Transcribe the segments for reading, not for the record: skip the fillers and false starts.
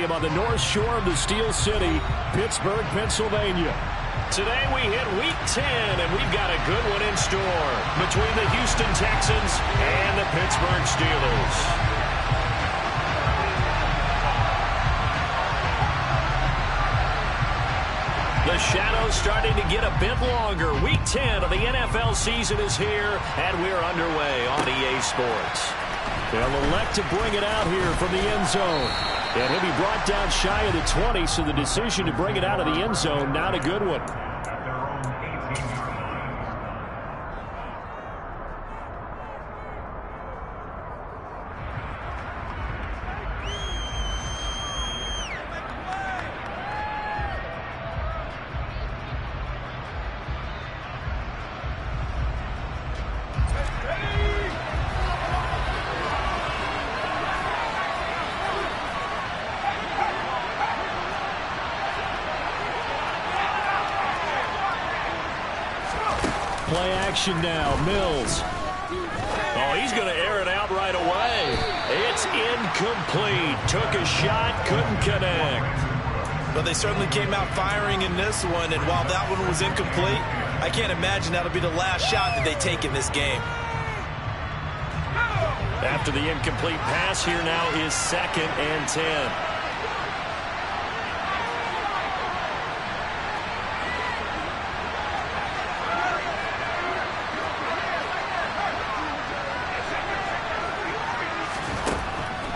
Stadium on the north shore of the Steel City, Pittsburgh, Pennsylvania. Today we hit Week 10, and we've got a good one in store between the Houston Texans and the Pittsburgh Steelers. The shadow's starting to get a bit longer. Week 10 of the NFL season is here, and we're underway on EA Sports. They'll elect to bring it out here from the end zone. And he'll be brought down shy of the 20, so the decision to bring it out of the end zone, not a good one. Play action now, Mills. Oh, he's going to air it out right away. It's incomplete. Took a shot, couldn't connect. Well, they certainly came out firing in this one, and while that one was incomplete, I can't imagine that'll be the last shot that they take in this game. After the incomplete pass, here now is 2nd and 10.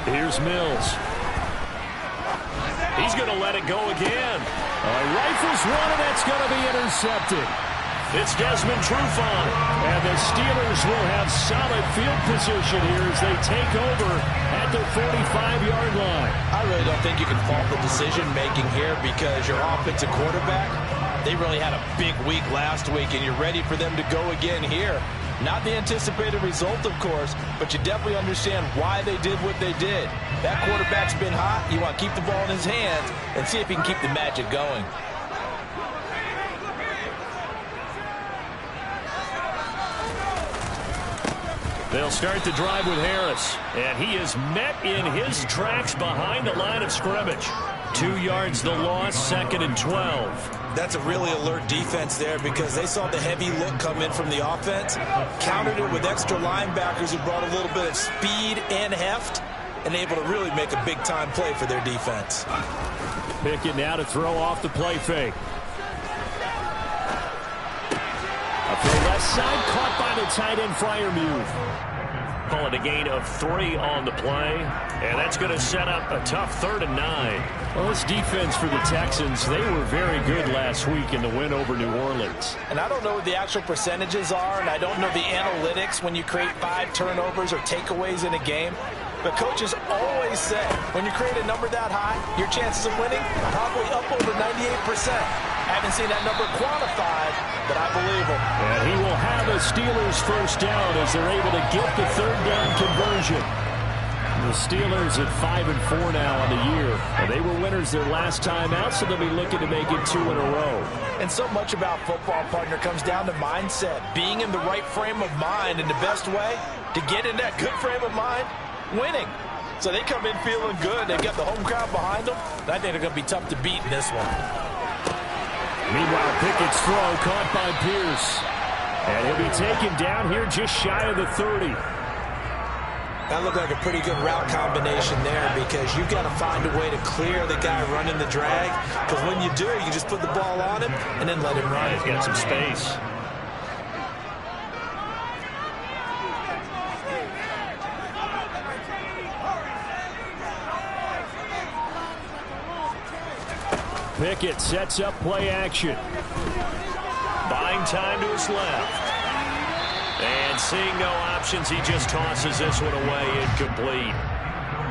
Here's Mills. He's going to let it go again. Rifles one, and that's going to be intercepted. It's Desmond Trufant. And the Steelers will have solid field position here as they take over at the 45-yard line. I really don't think you can fault the decision-making here because your offensive quarterback, they really had a big week last week, and you're ready for them to go again here. Not the anticipated result, of course, but you definitely understand why they did what they did. That quarterback's been hot. You want to keep the ball in his hands and see if he can keep the magic going. They'll start the drive with Harris, and he is met in his tracks behind the line of scrimmage. 2 yards the loss, 2nd and 12. That's a really alert defense there because they saw the heavy look come in from the offense, countered it with extra linebackers who brought a little bit of speed and heft, and able to really make a big-time play for their defense. Pickett now to throw off the play fake. Up the left side, caught by the tight end Freiermuth. Call it a gain of 3 on the play, and that's going to set up a tough 3rd and 9. Well, this defense for the Texans, they were very good last week in the win over New Orleans. And I don't know what the actual percentages are, and I don't know the analytics when you create 5 turnovers or takeaways in a game. But coaches always say, when you create a number that high, your chances of winning are probably up over 98%. I haven't seen that number quantified, but I believe him. And he will have a Steelers first down as they're able to get the 3rd down conversion. The Steelers at 5-4 now on the year. And they were winners their last time out, so they'll be looking to make it 2 in a row. And so much about football, partner, comes down to mindset. Being in the right frame of mind, and the best way to get in that good frame of mind, winning. So they come in feeling good. They've got the home crowd behind them. And I think they're going to be tough to beat in this one. Meanwhile, Pickett's throw caught by Pierce. And he'll be taken down here just shy of the 30. That looked like a pretty good route combination there because you've got to find a way to clear the guy running the drag. Because when you do, you just put the ball on him and then let him run. He's got some space. Pickett sets up play action. Buying time to his left. And seeing no options, he just tosses this one away incomplete.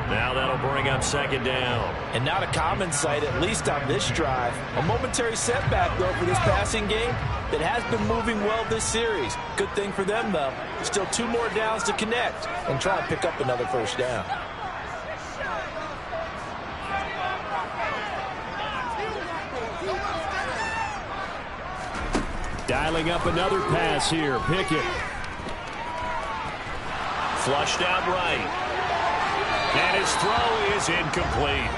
Now that'll bring up 2nd down. And not a common sight, at least on this drive. A momentary setback, though, for this passing game that has been moving well this series. Good thing for them, though. Still 2 more downs to connect and try and pick up another first down. Dialing up another pass here. Pickett. Flushed out right. And his throw is incomplete.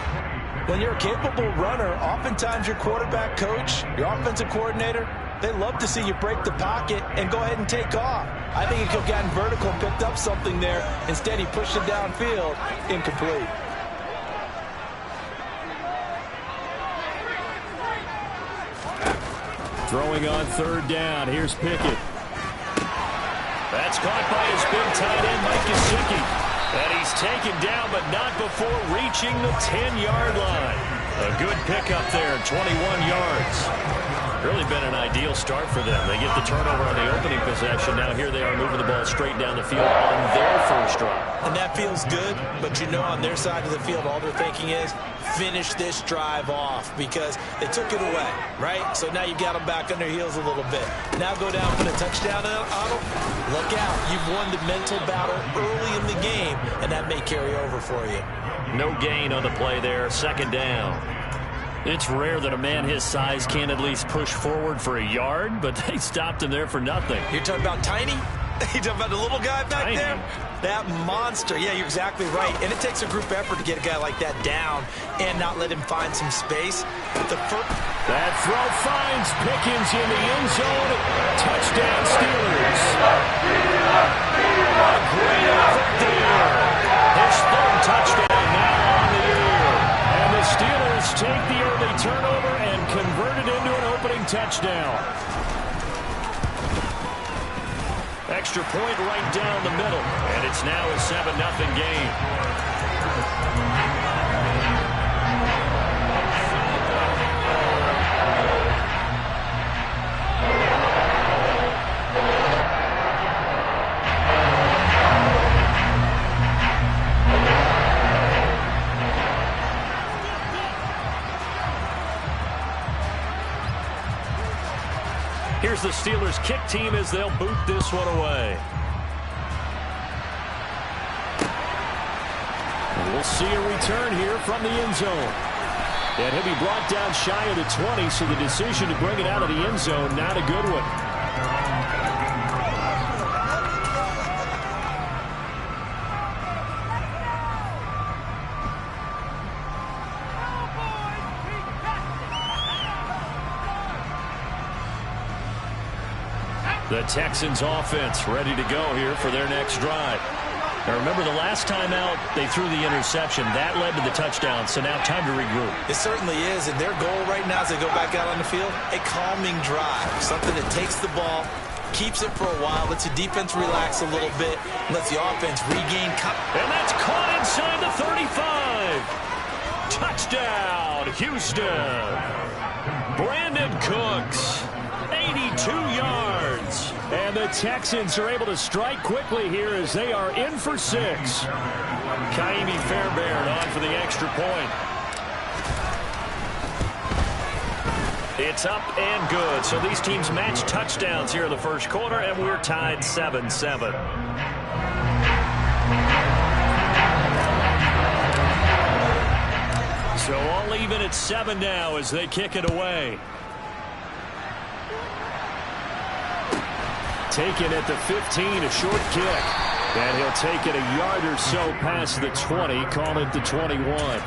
When you're a capable runner, oftentimes your quarterback coach, your offensive coordinator, they love to see you break the pocket and go ahead and take off. I think he could have gotten vertical, picked up something there. Instead, he pushed it downfield, incomplete. Throwing on third down. Here's Pickett. That's caught by his big tight end, Mike Gesicki. And he's taken down, but not before reaching the 10-yard line. A good pickup there, 21 yards. Really been an ideal start for them. They get the turnover on the opening possession. Now here they are moving the ball straight down the field on their first drive. And that feels good, but you know on their side of the field, all they're thinking is finish this drive off because they took it away, right? So now you've got them back on their heels a little bit. Now go down for the touchdown on them. Look out. You've won the mental battle early in the game, and that may carry over for you. No gain on the play there. Second down. It's rare that a man his size can't at least push forward for a yard, but they stopped him there for nothing. You're talking about tiny? You're talking about the little guy back Tiny. there? That monster. Yeah, you're exactly right. And it takes a group effort to get a guy like that down and not let him find some space. That throw finds Pickens in the end zone. Touchdown, Steelers. A great effort there. His third touchdown now on the year. And the Steelers take the early turnover and convert it into an opening touchdown. Extra point right down the middle. And it's now a 7-0 game. Here's the Steelers kick team as they'll boot this one away. And we'll see a return here from the end zone. And he'll be brought down shy of the 20, so the decision to bring it out of the end zone, not a good one. The Texans offense ready to go here for their next drive. Now remember, the last time out, they threw the interception. That led to the touchdown, so now time to regroup. It certainly is, and their goal right now as they go back out on the field, a calming drive. Something that takes the ball, keeps it for a while, lets the defense relax a little bit, lets the offense regain. And that's caught inside the 35. Touchdown, Houston. Brandon Cooks, 82 yards. And the Texans are able to strike quickly here as they are in for 6. Kaimi Fairbairn on for the extra point. It's up and good. So these teams match touchdowns here in the first quarter, and we're tied 7-7. So all even at 7 now as they kick it away. Taken at the 15, a short kick. And he'll take it a yard or so past the 20, call it the 21.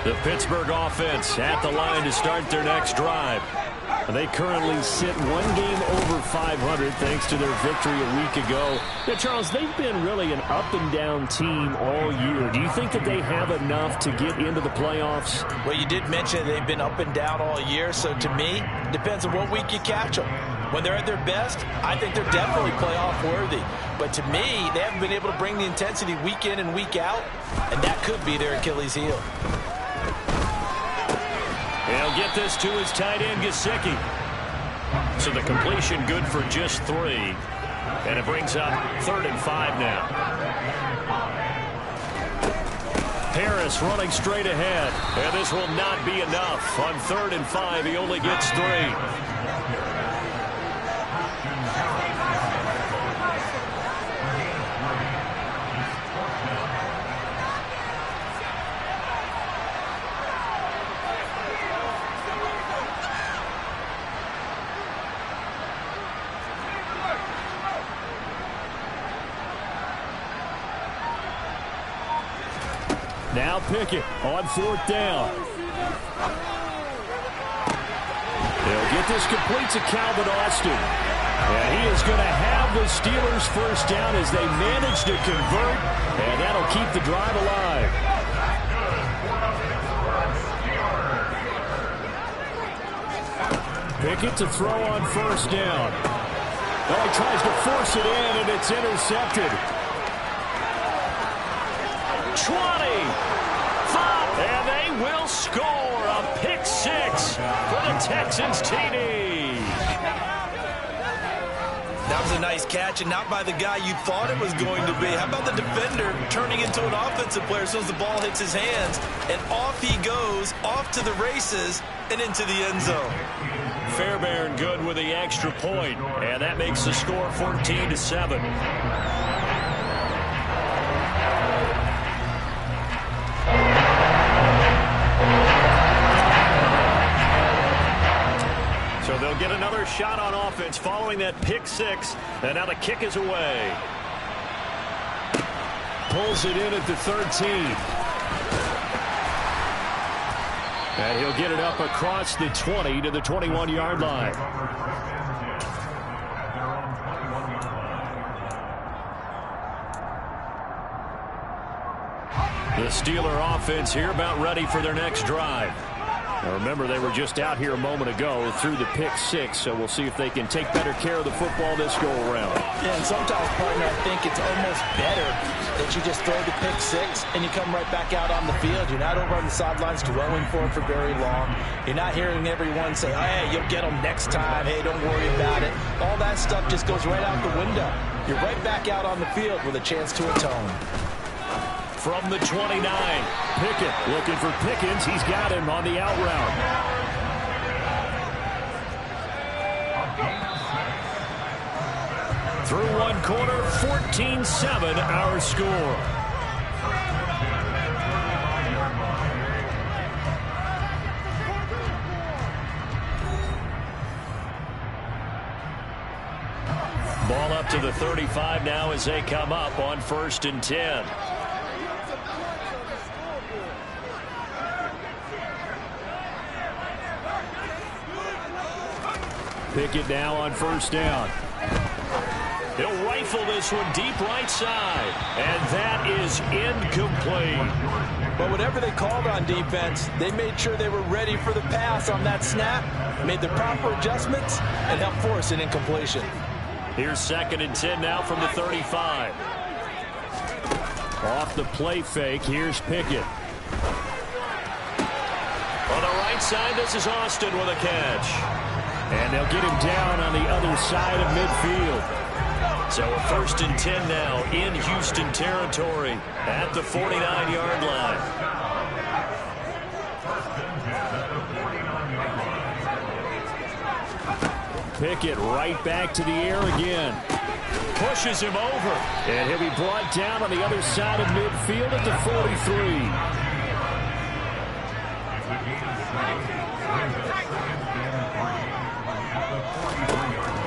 The Pittsburgh offense at the line to start their next drive. They currently sit one game over 500 thanks to their victory a week ago. Now, Charles, they've been really an up-and-down team all year. Do you think that they have enough to get into the playoffs? Well, you did mention they've been up and down all year, so to me, depends on what week you catch them. When they're at their best, I think they're definitely playoff worthy. But to me, they haven't been able to bring the intensity week in and week out, and that could be their Achilles heel. He'll get this to his tight end, Gesicki. So the completion good for just 3. And it brings up 3rd and 5 now. Harris running straight ahead. And this will not be enough. On 3rd and 5, he only gets 3. Now Pickett on 4th down. They'll get this complete to Calvin Austin. And he is going to have the Steelers first down as they manage to convert, and that'll keep the drive alive. Pickett to throw on 1st down. Well, he tries to force it in, and it's intercepted. 20, 5, and they will score a pick 6 for the Texans TD. That was a nice catch, and not by the guy you thought it was going to be. How about the defender turning into an offensive player as soon as the ball hits his hands, and off he goes, off to the races, and into the end zone. Fairbairn good with the extra point, and that makes the score 14-7. So they'll get another shot on offense following that pick 6, and now the kick is away. Pulls it in at the 13. And he'll get it up across the 20 to the 21-yard line. The Steeler offense here about ready for their next drive. Now remember, they were just out here a moment ago through the pick 6, so we'll see if they can take better care of the football this go-around. Yeah, and sometimes, partner, I think it's almost better that you just throw the pick 6 and you come right back out on the field. You're not over on the sidelines dwelling for it for very long. You're not hearing everyone say, hey, you'll get them next time. Hey, don't worry about it. All that stuff just goes right out the window. You're right back out on the field with a chance to atone. From the 29, Pickett looking for Pickens. He's got him on the out route. Through one quarter, 14-7 our score. Ball up to the 35 now as they come up on 1st and 10. Pickett now on 1st down. He'll rifle this one deep right side, and that is incomplete. But whatever they called on defense, they made sure they were ready for the pass on that snap, made the proper adjustments, and helped force an incompletion. Here's 2nd and 10 now from the 35. Off the play fake, here's Pickett. On the right side, this is Austin with a catch. And they'll get him down on the other side of midfield. So a 1st and 10 now in Houston territory at the 49-yard line. Pickett right back to the air again. Pushes him over. And he'll be brought down on the other side of midfield at the 43.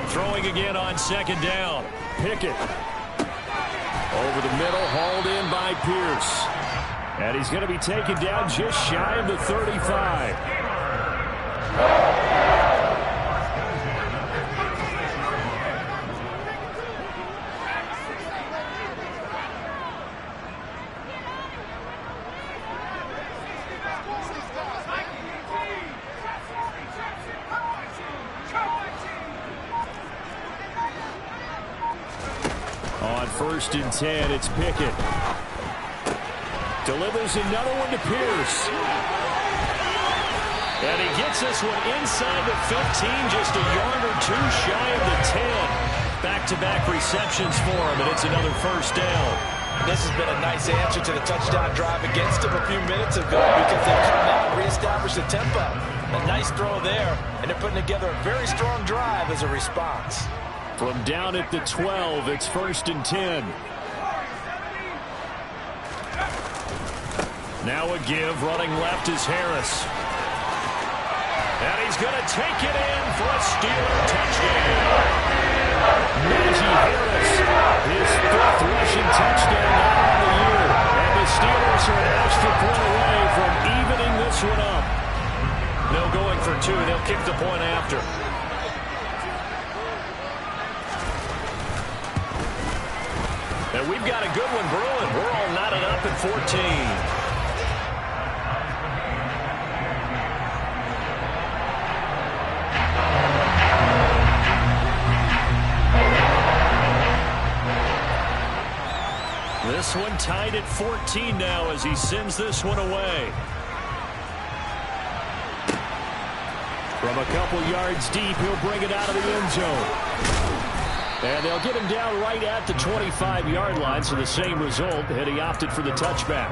Throwing again on 2nd down. Pickett. Over the middle, hauled in by Pierce. And he's going to be taken down just shy of the 35. On 1st and 10, it's Pickett. Delivers another one to Pierce. And he gets this one inside the 15, just a yard or two shy of the 10. Back-to-back receptions for him, and it's another 1st down. This has been a nice answer to the touchdown drive against him a few minutes ago because they've come out and reestablished the tempo. A nice throw there, and they're putting together a very strong drive as a response. From down at the 12, it's 1st and 10. Now a give, running left is Harris. And he's going to take it in for a Steeler touchdown. Najee Harris, his 5th rushing touchdown now on the year. And the Steelers are an extra kick the point after. And we've got a good one brewing. We're all knotted up at 14. This one tied at 14 now as he sends this one away. From a couple yards deep, he'll bring it out of the end zone. And they'll get him down right at the 25-yard line, so the same result, and he opted for the touchback.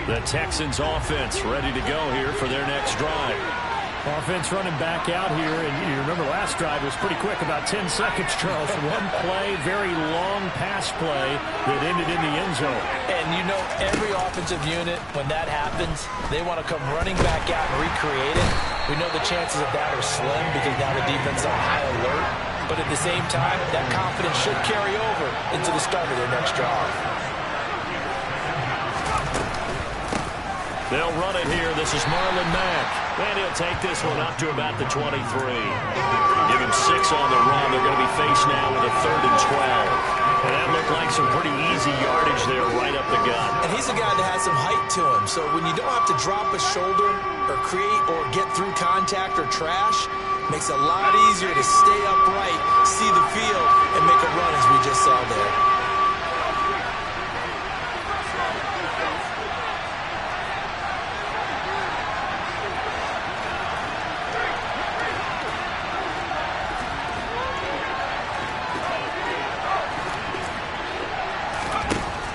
The Texans offense ready to go here for their next drive. Offense running back out here, and you remember last drive was pretty quick, about 10 seconds, Charles. One play, very long pass play that ended in the end zone. And you know every offensive unit, when that happens, they want to come running back out and recreate it. We know the chances of that are slim because now the defense is on high alert. But at the same time, that confidence should carry over into the start of their next drive. They'll run it here. This is Marlon Mack. And he'll take this one up to about the 23. Give him 6 on the run. They're going to be faced now with a 3rd and 12. And that looked like some pretty easy yardage there right up the gut. And he's a guy that has some height to him. So when you don't have to drop a shoulder or create or get through contact or trash, makes it a lot easier to stay upright, see the field, and make a run as we just saw there.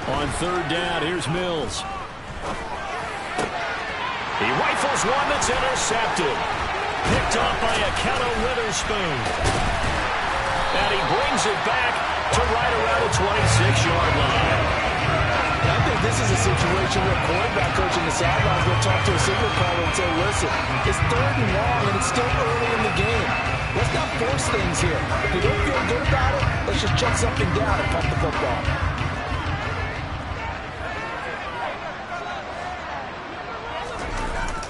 On 3rd down, here's Mills. He rifles one that's intercepted. Picked off by Akello Witherspoon. And he brings it back to right around the 26-yard line. I think this is a situation where quarterback coach in the sidelines will talk to a signal caller and say, listen, it's 3rd and long and it's still early in the game. Let's not force things here. If we don't feel good about it, let's just check something down and punt the football.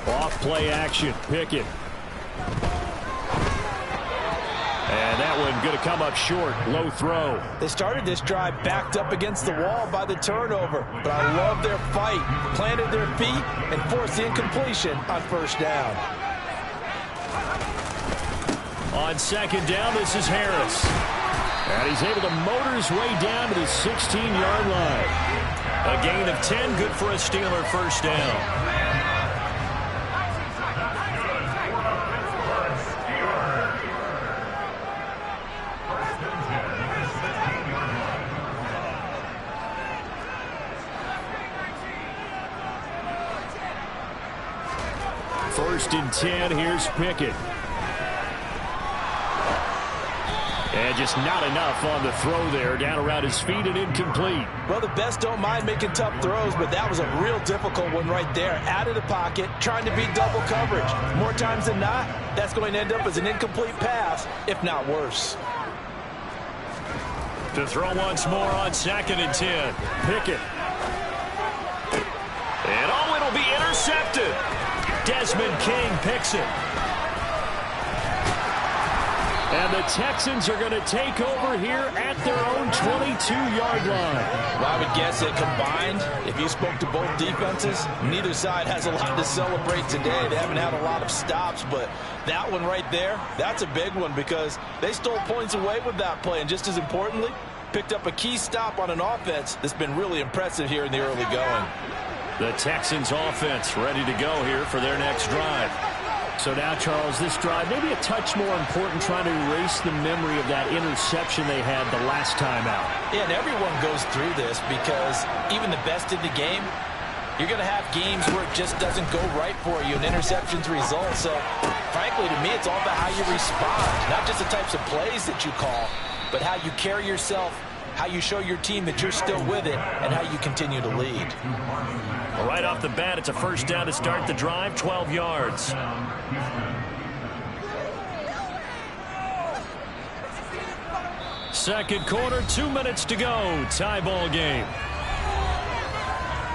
Off play action, Pickett. And that one going to come up short, low throw. They started this drive backed up against the wall by the turnover, but I love their fight, planted their feet, and forced the incompletion on 1st down. On 2nd down, this is Harris. And he's able to motor his way down to the 16-yard line. A gain of 10, good for a Steeler 1st down. First and 10, here's Pickett. And just not enough on the throw there, down around his feet and incomplete. Well, the best don't mind making tough throws, but that was a real difficult one right there. Out of the pocket, trying to beat double coverage. More times than not, that's going to end up as an incomplete pass, if not worse. To throw once more on 2nd and 10. Pickett. And oh, it'll be intercepted. Desmond King picks it. And the Texans are going to take over here at their own 22-yard line. Well, I would guess that combined, if you spoke to both defenses, neither side has a lot to celebrate today. They haven't had a lot of stops, but that one right there, that's a big one because they stole points away with that play. And just as importantly, picked up a key stop on an offense that's been really impressive here in the early going. The Texans offense ready to go here for their next drive. So now, Charles, this drive maybe a touch more important, trying to erase the memory of that interception they had the last time out. Yeah, and everyone goes through this because even the best in the game, you're going to have games where it just doesn't go right for you and interceptions result. So, frankly, to me, it's all about how you respond, not just the types of plays that you call, but how you carry yourself, how you show your team that you're still with it, and how you continue to lead. Well, right off the bat, it's a 1st down to start the drive, 12 yards. Second quarter, 2 minutes to go. Tie ball game.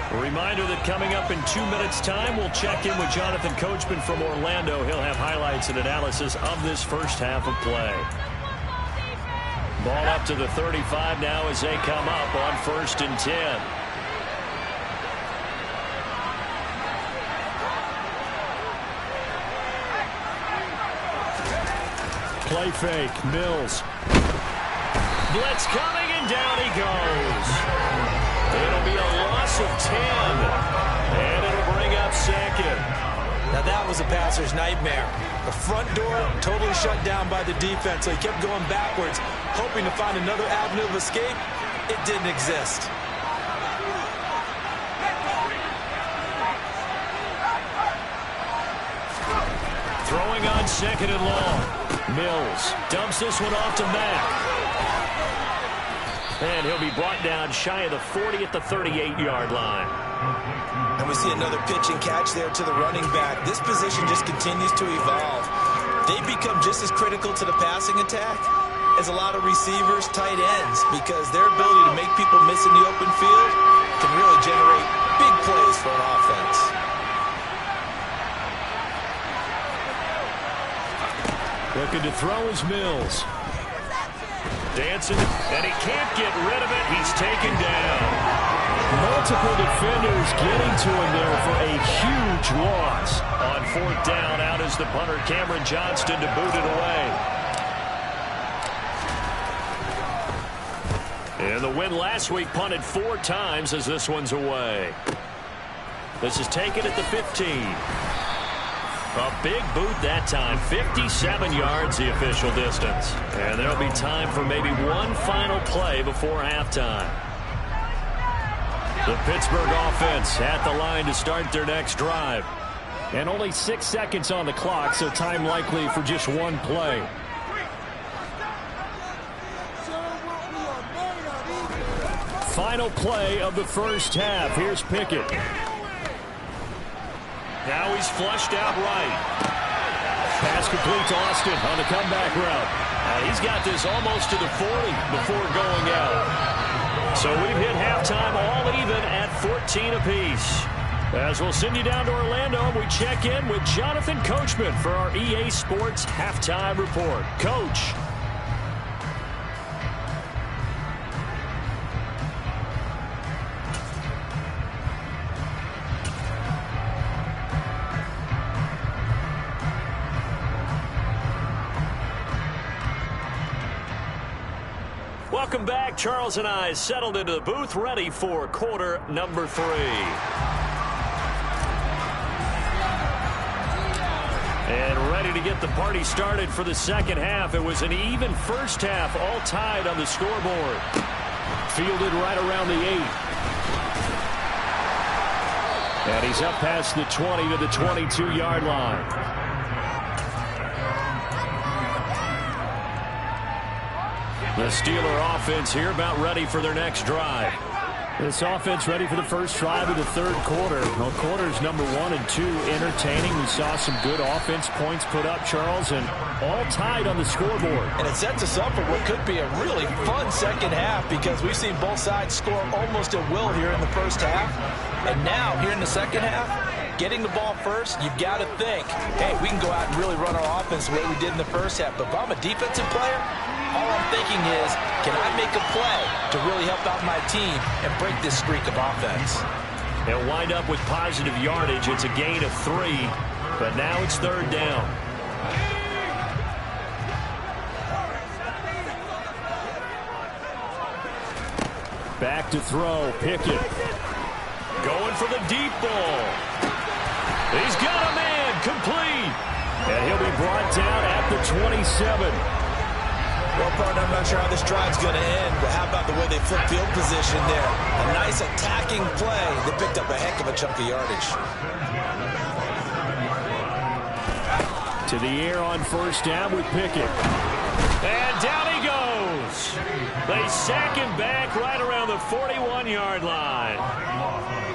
A reminder that coming up in 2 minutes' time, we'll check in with Jonathan Coachman from Orlando. He'll have highlights and analysis of this first half of play. Ball up to the 35 now as they come up on 1st and 10. Play fake. Mills. Blitz coming, and down he goes. It'll be a loss of 10. And it'll bring up 2nd. Now that was a passer's nightmare. The front door totally shut down by the defense, so he kept going backwards, hoping to find another avenue of escape. It didn't exist. Throwing on 2nd and long. Mills dumps this one off to Mack. And he'll be brought down shy of the 40 at the 38-yard line. And we see another pitch and catch there to the running back. This position just continues to evolve. They become just as critical to the passing attack as a lot of receivers, tight ends, because their ability to make people miss in the open field can really generate big plays for an offense. Looking to throw is Mills. Dancing, and he can't get rid of it. He's taken down. Multiple defenders getting to him there for a huge loss. On 4th down, out is the punter, Cameron Johnston, to boot it away. And the win last week punted 4 times as this one's away. This is taken at the 15. A big boot that time, 57 yards the official distance. And there'll be time for maybe one final play before halftime. The Pittsburgh offense at the line to start their next drive. And only 6 seconds on the clock, so time likely for just one play. Final play of the first half. Here's Pickett. Now he's flushed out right. Pass complete to Austin on the comeback route. He's got this almost to the 40 before going out. So we've hit halftime all even at 14 apiece. As we'll send you down to Orlando, we check in with Jonathan Coachman for our EA Sports Halftime Report. Coach. Welcome back. Charles and I settled into the booth, ready for quarter number 3. And ready to get the party started for the second half. It was an even first half, all tied on the scoreboard. Fielded right around the 8. And he's up past the 20 to the 22-yard line. The Steeler offense here about ready for their next drive. This offense ready for the first drive of the third quarter. Well, quarters number 1 and 2 entertaining. We saw some good offense points put up, Charles, and all tied on the scoreboard. And it sets us up for what could be a really fun second half because we've seen both sides score almost at will here in the first half. And now, here in the second half, getting the ball first, you've got to think, hey, we can go out and really run our offense the way we did in the first half. But if I'm a defensive player, all I'm thinking is, can I make a play to really help out my team and break this streak of offense? They'll wind up with positive yardage. It's a gain of 3, but now it's 3rd down. Back to throw, Pickett. Going for the deep ball. He's got a man, complete. And he'll be brought down at the 27. Well, partner, I'm not sure how this drive's going to end, but how about the way they flip field position there? A nice attacking play. They picked up a heck of a chunk of yardage. To the air on 1st down with Pickett. And down he goes. They sack him back right around the 41-yard line.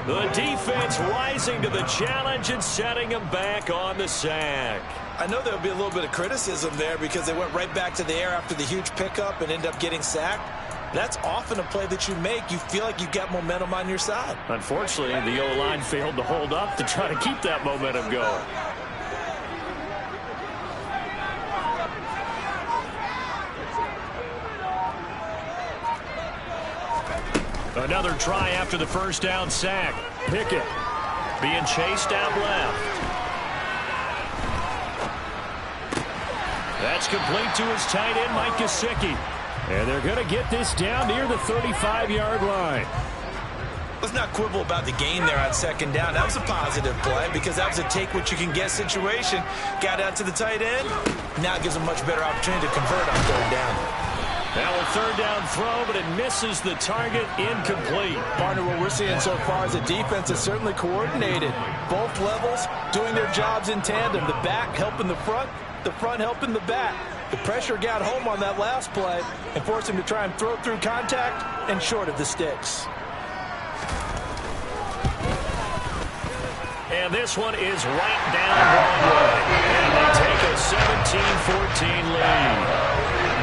The defense rising to the challenge and setting him back on the sack. I know there'll be a little bit of criticism there because they went right back to the air after the huge pickup and ended up getting sacked. That's often a play that you make. You feel like you've got momentum on your side. Unfortunately, the O-line failed to hold up to try to keep that momentum going. Another try after the first down sack. Pickett being chased out left. That's complete to his tight end, Mike Gesicki. And they're going to get this down near the 35-yard line. Let's not quibble about the gain there on second down. That was a positive play because that was a take-what-you-can-get situation. Got out to the tight end. Now it gives them a much better opportunity to convert on third down. Now a third down throw, but it misses the target, incomplete. Partner, what we're seeing so far is the defense is certainly coordinated. Both levels doing their jobs in tandem. The back helping the front helping the back. The pressure got home on that last play and forced him to try and throw through contact and short of the sticks. And this one is right down Broadway. And they take a 17-14 lead.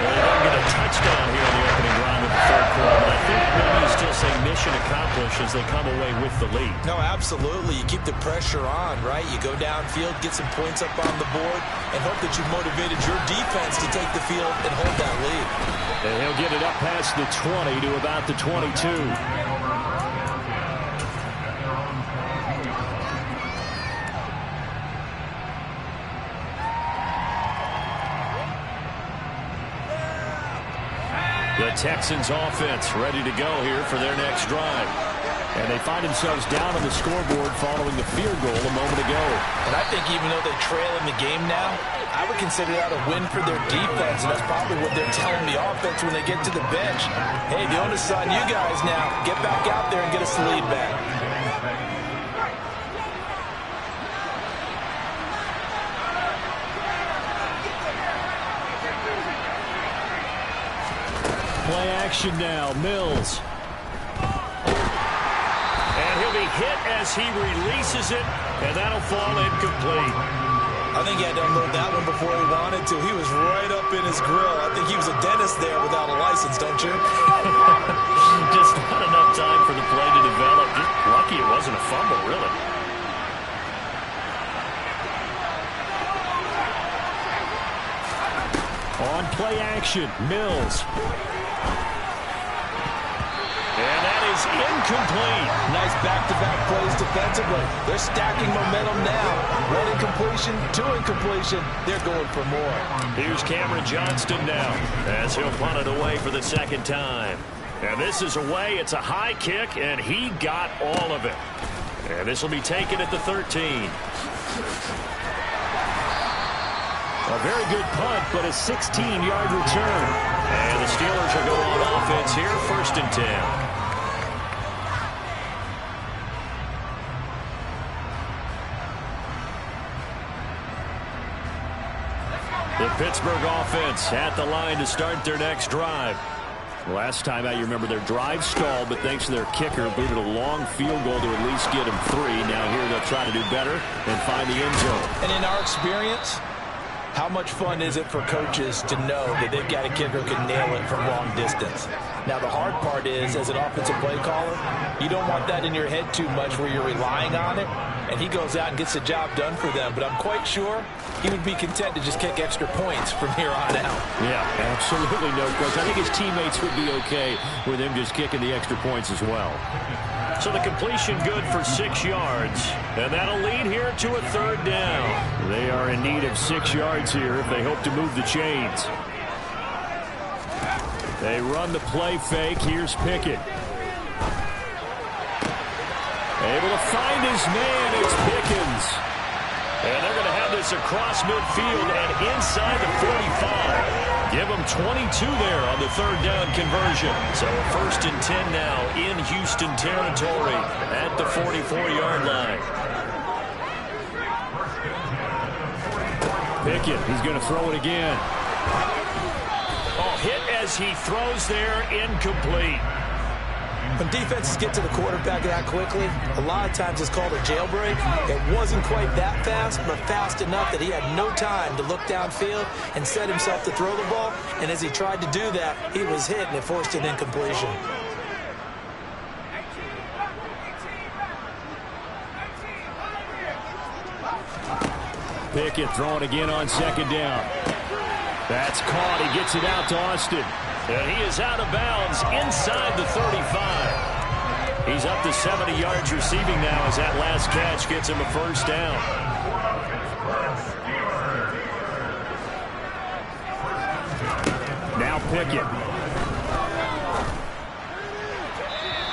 Well, they don't get a touchdown here in the opening drive of the third quarter, but I think maybe you still say mission accomplished as they come away with the lead. No, absolutely. You keep the pressure on, right? You go downfield, get some points up on the board, and hope that you've motivated your defense to take the field and hold that lead. And he'll get it up past the 20 to about the 22. The Texans offense ready to go here for their next drive. And they find themselves down on the scoreboard following the field goal a moment ago. And I think even though they trail in the game now, I would consider that a win for their defense. And that's probably what they're telling the offense when they get to the bench. Hey, the onus is on you guys now. Get back out there and get us the lead back. Play action now, Mills. And he'll be hit as he releases it, and that'll fall incomplete. I think he had to unload that one before he wanted to. He was right up in his grill. I think he was a dentist there without a license, don't you? Just not enough time for the play to develop. Just lucky it wasn't a fumble, really. On play action, Mills. And that is incomplete. Nice back-to-back plays defensively. They're stacking momentum now. One incompletion, two incompletion. They're going for more. Here's Cameron Johnston now as he'll punt it away for the second time. And this is away. It's a high kick, and he got all of it. And this will be taken at the 13. A very good punt, but a 16-yard return. And the Steelers will go on offense here, 1st and 10. The Pittsburgh offense at the line to start their next drive. Last time out, you remember their drive stalled, but thanks to their kicker, booted a long field goal to at least get them 3. Now here they'll try to do better and find the end zone. And in our experience, how much fun is it for coaches to know that they've got a kicker who can nail it from long distance? Now, the hard part is, as an offensive play caller, you don't want that in your head too much where you're relying on it, and he goes out and gets the job done for them. But I'm quite sure he would be content to just kick extra points from here on out. Yeah, absolutely no question. I think his teammates would be okay with him just kicking the extra points as well. So the completion good for 6 yards, and that'll lead here to a 3rd down. They are in need of 6 yards here if they hope to move the chains. They run the play fake. Here's Pickett. Able to find his man. It's Pickens. And they're going to have this across midfield and inside the 45. Give them 22 there on the 3rd down conversion. So 1st and 10 now in Houston territory at the 44-yard line. Pickett, he's going to throw it again. Oh, hit as he throws there, incomplete. When defenses get to the quarterback that quickly, a lot of times it's called a jailbreak. It wasn't quite that fast, but fast enough that he had no time to look downfield and set himself to throw the ball. And as he tried to do that, he was hit, and it forced an incompletion. Pickett throwing again on second down. That's caught. He gets it out to Austin. And he is out of bounds inside the 35. He's up to 70 yards receiving now as that last catch gets him a first down. Now Pickett.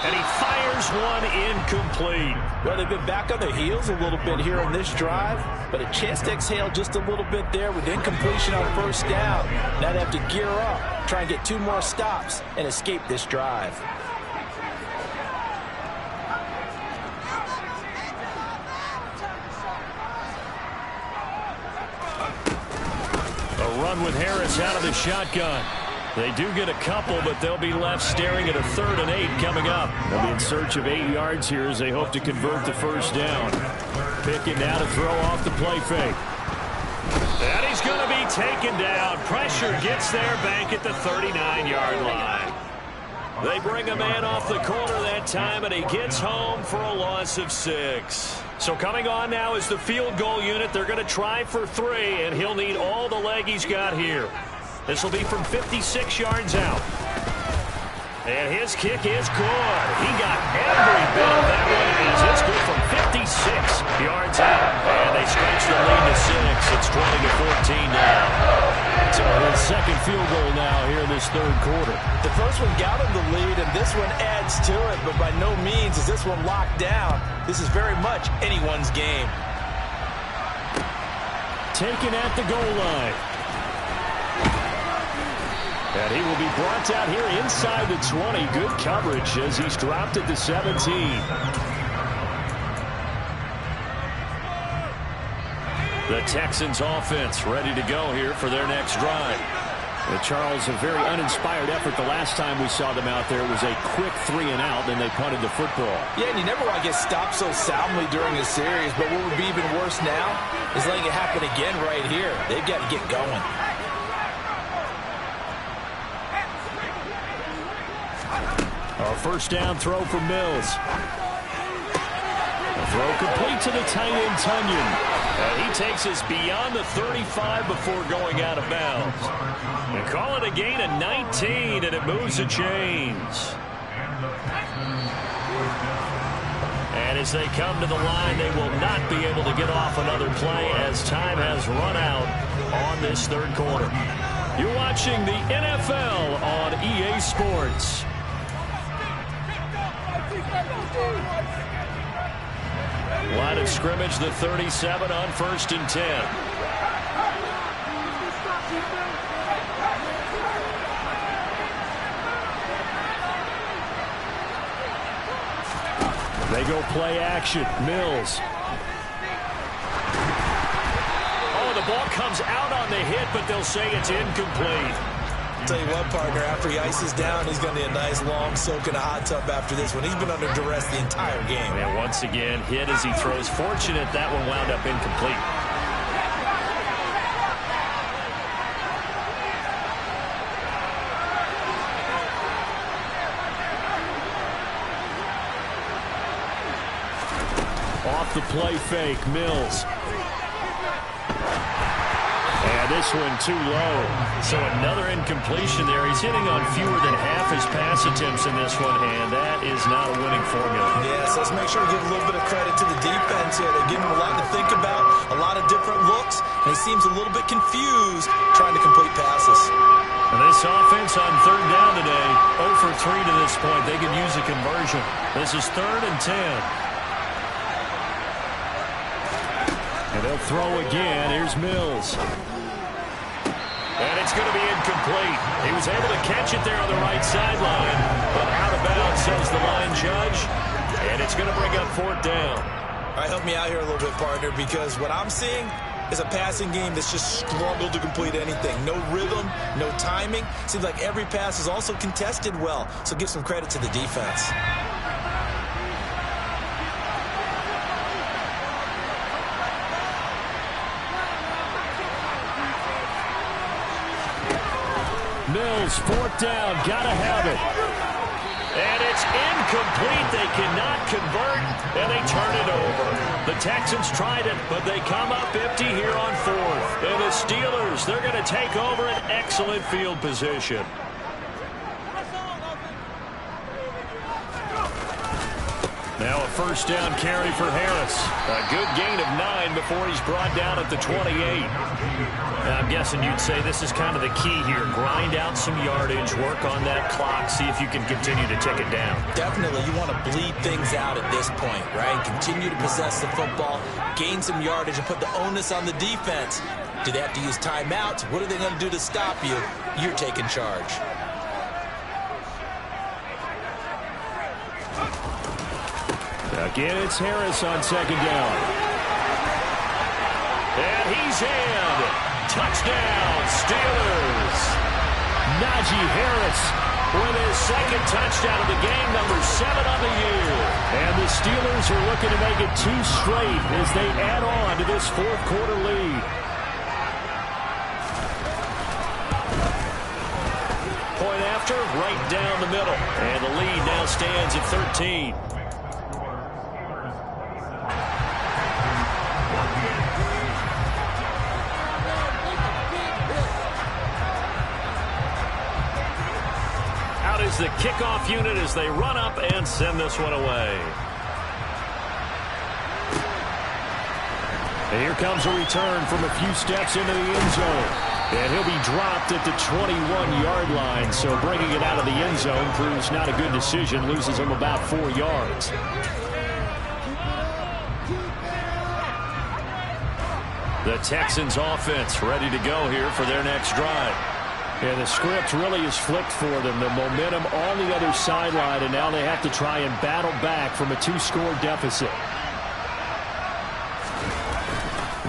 And he fires one incomplete. Well, they've been back on their heels a little bit here on this drive, but a chance to exhale just a little bit there with incompletion on first down. Now they have to gear up, try and get 2 more stops, and escape this drive. A run with Harris out of the shotgun. They do get a couple, but they'll be left staring at a 3rd and 8 coming up. They'll be in search of 8 yards here as they hope to convert the first down. Pickett now to throw off the play fake. And he's going to be taken down. Pressure gets there back at the 39-yard line. They bring a man off the corner that time, and he gets home for a loss of 6. So coming on now is the field goal unit. They're going to try for 3, and he'll need all the leg he's got here. This will be from 56 yards out. And his kick is good. He got every bit of that one as it's good from 56 yards out. And they stretch the lead to 6. It's 20-14 now. So his second field goal now here in this 3rd quarter. The first one got him the lead, and this one adds to it, but by no means is this one locked down. This is very much anyone's game. Taken at the goal line. And he will be brought down here inside the 20. Good coverage as he's dropped at the 17. The Texans offense ready to go here for their next drive. Charles, a very uninspired effort the last time we saw them out there. It was a quick 3 and out, then they punted the football. Yeah, and you never want to get stopped so soundly during a series, but what would be even worse now is letting it happen again right here. They've got to get going. A first down throw for Mills. A throw complete to the tight end, Tunyon. And he takes us beyond the 35 before going out of bounds. And call it a gain of 19, and it moves the chains. And as they come to the line, they will not be able to get off another play as time has run out on this 3rd quarter. You're watching the NFL on EA Sports. Line of scrimmage, the 37 on 1st and 10. They go play action. Mills. Oh, the ball comes out on the hit, but they'll say it's incomplete. I'll tell you what, partner, after he ices down, he's going to need a nice long soak in a hot tub after this one. He's been under duress the entire game. And once again, hit as he throws. Fortunate that one wound up incomplete. Off the play fake, Mills. And this one too low. So another incompletion there. He's hitting on fewer than half his pass attempts in this one, and that is not a winning formula. Yes, let's make sure we give a little bit of credit to the defense here. They're giving him a lot to think about, a lot of different looks, and he seems a little bit confused trying to complete passes. And this offense on 3rd down today, 0 for 3 to this point. They can use a conversion. This is 3rd and 10. And they'll throw again. Here's Mills. And it's going to be incomplete. He was able to catch it there on the right sideline, but out of bounds, says the line judge. And it's going to bring up 4th down. All right, help me out here a little bit, partner, because what I'm seeing, is a passing game that's just struggled to complete anything. No rhythm, no timing. Seems like every pass is also contested well, so give some credit to the defense. Mills, fourth down, gotta have it. And it's incomplete. They cannot convert, and they turn it over. The Texans tried it, but they come up empty here on fourth. And the Steelers, they're going to take over an excellent field position. Now a first down carry for Harris. A good gain of 9 before he's brought down at the 28. I'm guessing you'd say this is kind of the key here. Grind out some yardage, work on that clock, see if you can continue to tick it down. Definitely, you want to bleed things out at this point, right? Continue to possess the football, gain some yardage, and put the onus on the defense. Do they have to use timeouts? What are they going to do to stop you? You're taking charge. Again, it's Harris on second down. And he's in. Touchdown, Steelers. Najee Harris with his second touchdown of the game, number 7 on the year. And the Steelers are looking to make it 2 straight as they add on to this fourth quarter lead. Point after, right down the middle. And the lead now stands at 13. Is the kickoff unit as they run up and send this one away. And here comes a return from a few steps into the end zone. And he'll be dropped at the 21-yard line. So bringing it out of the end zone proves not a good decision. Loses him about 4 yards. The Texans offense ready to go here for their next drive. Yeah, the script really is flipped for them. The momentum on the other sideline, and now they have to try and battle back from a 2-score deficit.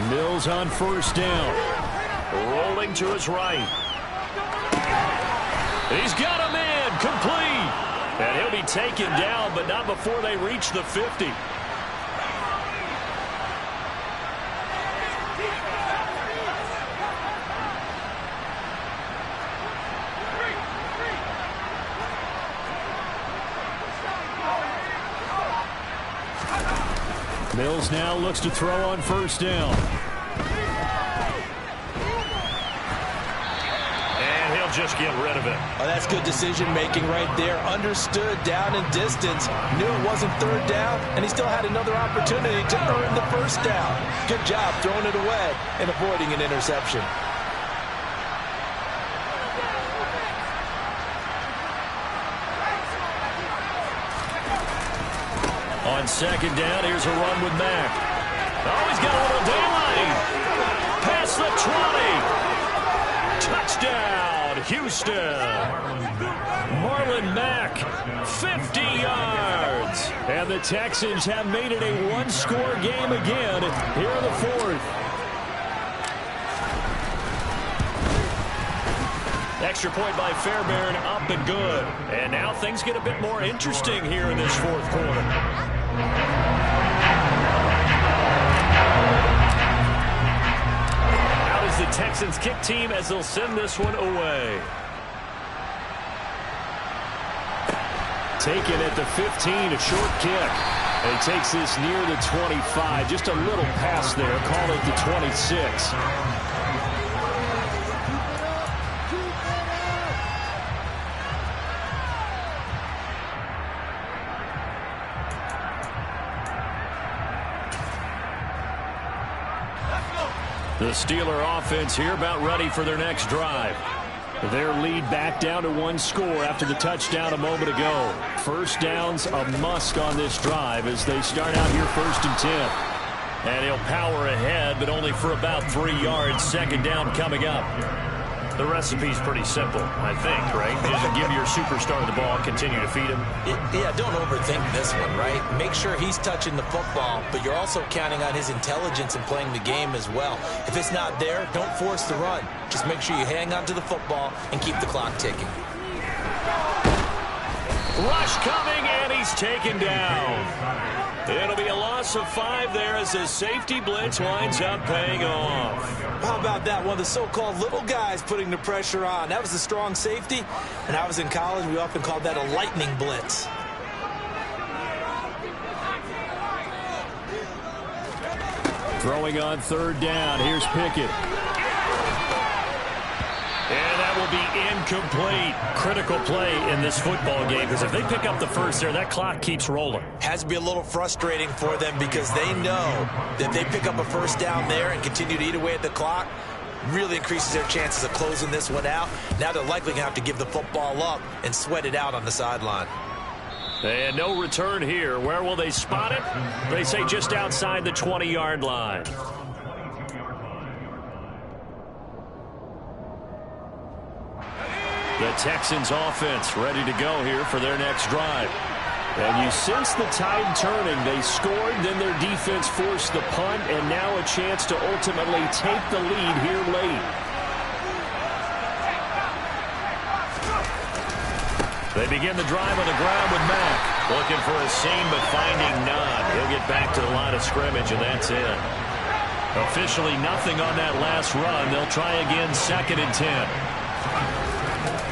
Mills on first down. Rolling to his right. He's got him in. Complete. And he'll be taken down, but not before they reach the 50. Mills now looks to throw on first down. And he'll just get rid of it. Oh, that's good decision-making right there. Understood down and distance. Knew it wasn't third down, and he still had another opportunity to earn the first down. Good job throwing it away and avoiding an interception. On second down, here's a run with Mack. Oh, he's got a little daylight. Past the 20. Touchdown, Houston. Marlon Mack, 50 yards. And the Texans have made it a 1-score game again here in the fourth. Extra point by Fairbairn, up and good. And now things get a bit more interesting here in this fourth quarter. Out is the Texans kick team as they'll send this one away. Taken at the 15, a short kick. And he takes this near the 25. Just a little pass there. Call it the 26. The Steeler offense here about ready for their next drive. Their lead back down to 1 score after the touchdown a moment ago. First down's a must on this drive as they start out here 1st and 10. And he'll power ahead, but only for about 3 yards. Second down coming up. The recipe's pretty simple, I think, right? Just give your superstar the ball and continue to feed him. Yeah, don't overthink this one, right? Make sure he's touching the football, but you're also counting on his intelligence in playing the game as well. If it's not there, don't force the run. Just make sure you hang on to the football and keep the clock ticking. Rush coming, and he's taken down. It'll be a loss of 5 there as the safety blitz winds up paying off. How about that? One of the so-called little guys putting the pressure on. That was the strong safety. When I was in college, we often called that a lightning blitz. Throwing on 3rd down. Here's Pickett. And that will be incomplete. Critical play in this football game, because if they pick up the first there, that clock keeps rolling. Has to be a little frustrating for them because they know that they pick up a first down there and continue to eat away at the clock, really increases their chances of closing this one out. Now they're likely going to have to give the football up and sweat it out on the sideline. And no return here. Where will they spot it? They say just outside the 20-yard line. The Texans offense ready to go here for their next drive. And you sense the tide turning. They scored, then their defense forced the punt, and now a chance to ultimately take the lead here late. They begin the drive on the ground with Mack. Looking for a seam, but finding none. He'll get back to the line of scrimmage, and that's it. Officially nothing on that last run. They'll try again, 2nd and 10.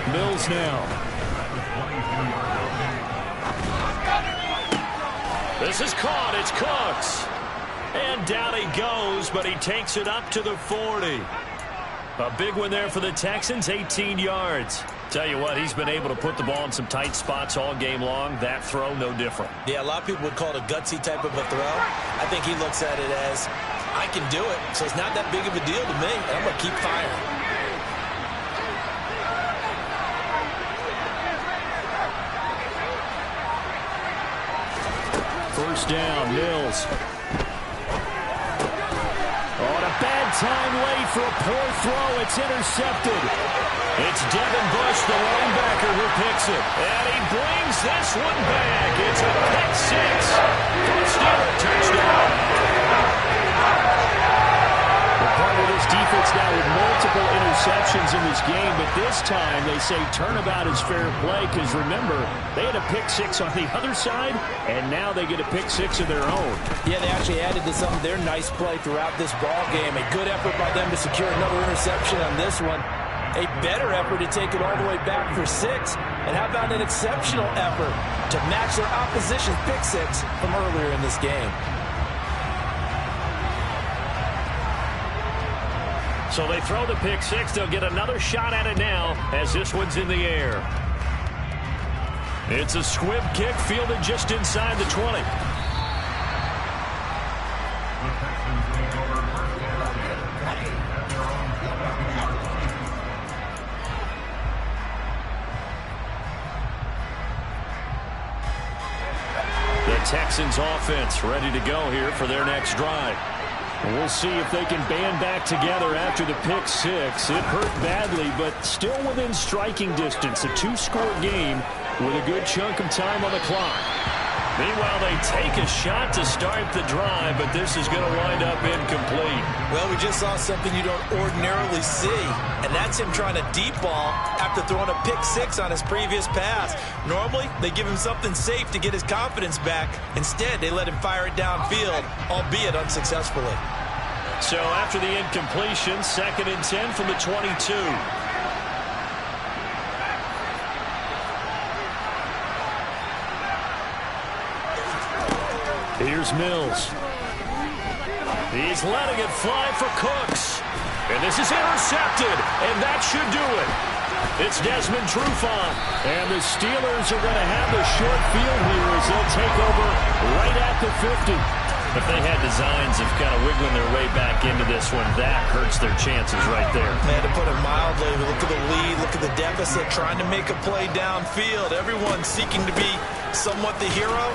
Mills now. This is caught. It's Cooks. And down he goes, but he takes it up to the 40. A big one there for the Texans, 18 yards. Tell you what, he's been able to put the ball in some tight spots all game long. That throw, no different. Yeah, a lot of people would call it a gutsy type of a throw. I think he looks at it as, I can do it, so it's not that big of a deal to me. I'm going to keep firing. First down, Mills. On a bad time late for a poor throw. It's intercepted. It's Devin Bush, the linebacker, who picks it. And he brings this one back. It's a pick 6 for a Steeler touchdown. We're part of this defense now with multiple interceptions in this game, but this time they say turnabout is fair play because, remember, they had a pick 6 on the other side, and now they get a pick 6 of their own. Yeah, they actually added to some of their nice play throughout this ball game. A good effort by them to secure another interception on this one. A better effort to take it all the way back for 6. And how about an exceptional effort to match their opposition's pick 6 from earlier in this game. So they throw the pick 6. They'll get another shot at it now as this one's in the air. It's a squib kick fielded just inside the 20. The Texans offense ready to go here for their next drive. We'll see if they can band back together after the pick 6. It hurt badly, but still within striking distance. A 2-score game with a good chunk of time on the clock. Meanwhile, they take a shot to start the drive, but this is going to wind up incomplete. Well, we just saw something you don't ordinarily see, and that's him trying to deep ball after throwing a pick 6 on his previous pass. Normally, they give him something safe to get his confidence back. Instead, they let him fire it downfield, albeit unsuccessfully. So after the incompletion, 2nd and 10 from the 22. Here's Mills. He's letting it fly for Cooks. And this is intercepted, and that should do it. It's Desmond Trufant. And the Steelers are going to have the short field here as they'll take over right at the 50. If they had designs of kind of wiggling their way back into this one, that hurts their chances right there. Man, to put it mildly, look at the lead, look at the deficit, trying to make a play downfield. Everyone seeking to be somewhat the hero.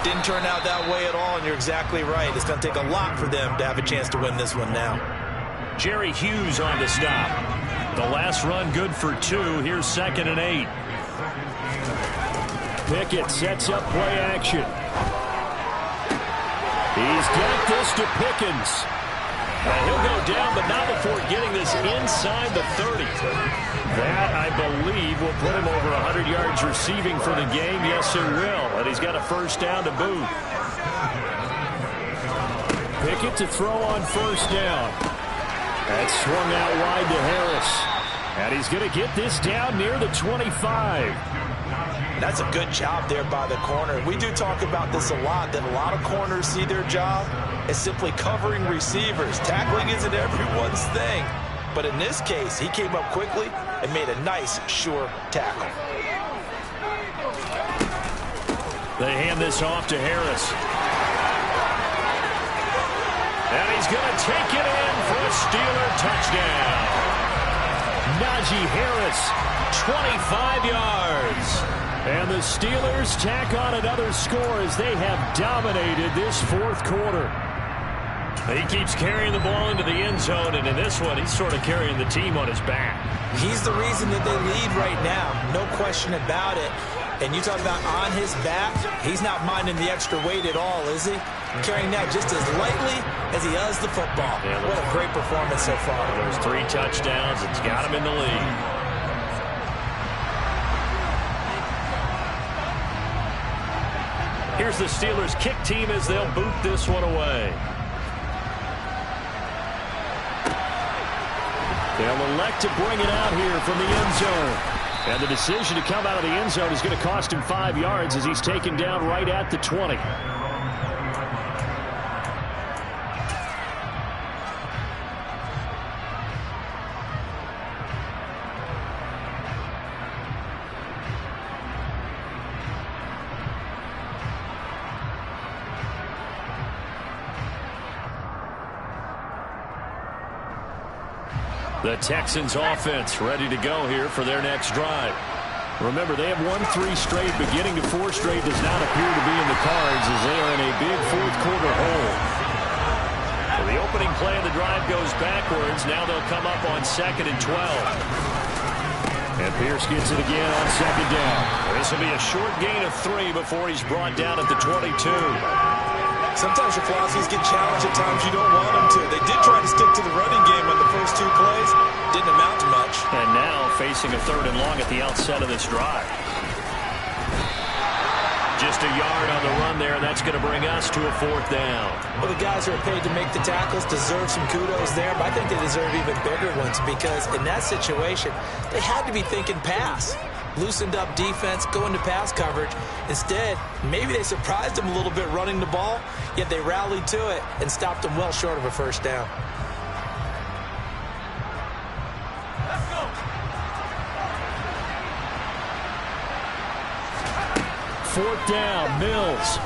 Didn't turn out that way at all, and you're exactly right. It's going to take a lot for them to have a chance to win this one now. Jerry Hughes on to stop. The last run good for 2. Here's 2nd and 8. Pickett sets up play action. He's got this to Pickens. He'll go down, but not before getting this inside the 30. That, I believe, will put him over 100 yards receiving for the game. Yes, it will. And he's got a first down to boot. Pickett to throw on first down. That's swung out wide to Harris. And he's going to get this down near the 25. That's a good job there by the corner. We do talk about this a lot, that a lot of corners see their job as simply covering receivers. Tackling isn't everyone's thing. But in this case, he came up quickly and made a nice, sure tackle. They hand this off to Harris. And he's going to take it in for a Steeler touchdown. Najee Harris, 25 yards. And the Steelers tack on another score as they have dominated this fourth quarter. He keeps carrying the ball into the end zone, and in this one, he's sort of carrying the team on his back. He's the reason that they lead right now, no question about it. And you talk about on his back, he's not minding the extra weight at all, is he? Carrying that just as lightly as he does the football. Yeah, what a great performance so far. There's 3 touchdowns. It's got him in the lead. Here's the Steelers kick team as they'll boot this one away. They'll elect to bring it out here from the end zone. And the decision to come out of the end zone is going to cost him 5 yards as he's taken down right at the 20. The Texans offense ready to go here for their next drive. Remember, they have won 3 straight. Beginning to 4 straight does not appear to be in the cards as they are in a big fourth quarter hole. Well, the opening play of the drive goes backwards. Now they'll come up on 2nd and 12. And Pierce gets it again on 2nd down. This will be a short gain of 3 before he's brought down at the 22. Sometimes your Flossies get challenged at times you don't want them to. They did try to stick to the running game on the first 2 plays. Didn't amount to much. And now facing a 3rd and long at the outset of this drive. Just a yard on the run there. That's going to bring us to a 4th down. Well, the guys who are paid to make the tackles deserve some kudos there, but I think they deserve even bigger ones because in that situation, they had to be thinking pass. Loosened up defense, going to pass coverage. Instead, maybe they surprised him a little bit running the ball, yet they rallied to it and stopped him well short of a 1st down. Let's go. 4th down, Mills.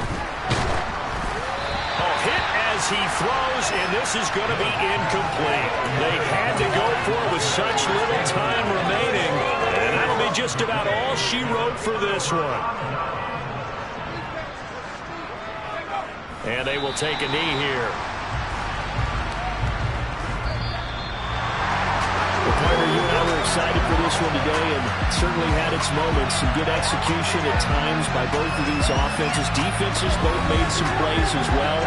Hit as he throws, and this is going to be incomplete. They had to go for it with such little time remaining, and that'll be just about all she wrote for this one. And they will take a knee here. Well, Carter, you and I were excited for this one today, and certainly had its moments. Some good execution at times by both of these offenses. Defenses both made some plays as well.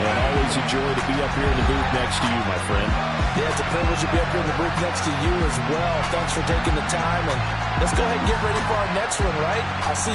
And always a joy to be up here in the booth next to you, my friend. Yeah, it's a privilege to be up here in the booth next to you as well. Thanks for taking the time, and let's go ahead and get ready for our next one, right? I'll see you.